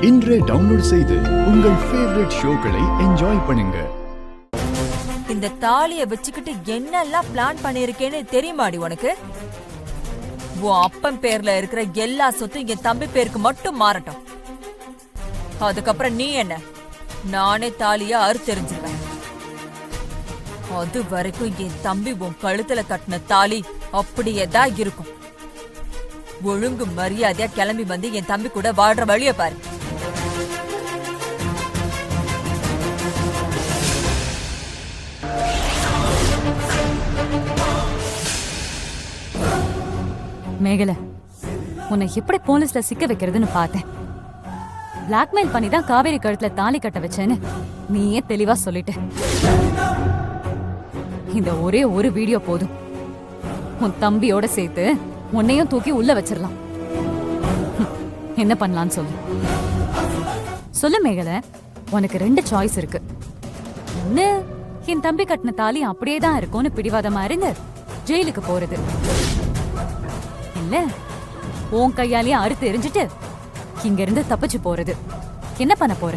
இன்றே டவுன்லோட் செய்து உங்கள் ஃபேவரட் ஷோக்களை என்ஜாய் பண்ணுங்க. இந்த தாலிய வச்சுக்கிட்டு என்னெல்லாம் பிளான் பண்ணிருக்கேன்னு தெரியுமாடி உனக்கு? உன் அப்பன் பேர்ல இருக்கிற எல்லா சொத்தும் என் தம்பி பேருக்கு மட்டும் மாறட்டும். அதுக்கப்புறம் நீ என்ன, நானே தாலிய அறுத்தெறிஞ்சிருவேன். அது வரைக்கும் என் தம்பி உன் கழுத்துல கட்டின தாலி அப்படியேதான் இருக்கும். ஒழுங்கு மரியாதையா கிளம்பி வந்து என் தம்பி கூட வாழ்ற வழிய பாரு. மேகல, உன்னை எப்படி போலீஸ்ல சிக்க வைக்கிறதுன்னு பார்த்தேன். பிளாக்மெயில் பண்ணி தான் காவேரி கழுத்துல தாலி கட்ட வச்சேன்னு நீயே தெளிவா சொல்லிட்ட. இந்த ஒரே ஒரு வீடியோ போதும், உன் தம்பியோட சேர்த்து உன்னையும் தூக்கி உள்ள வச்சிடலாம். என்ன பண்ணலான்னு சொல்லு சொல்லு மேகல. உனக்கு 2 சாய்ஸ் இருக்கு. ஒண்ணு, என் தம்பி கட்டின தாலி அப்படியே தான் இருக்கும்னு பிடிவாதமா இருந்து ஜெயிலுக்கு போறது. இல்ல, உன் கையாலேயே அறுத்து எரிஞ்சிட்டு இங்க இருந்து தப்பிச்சு போறது. என்ன பண்ண போற?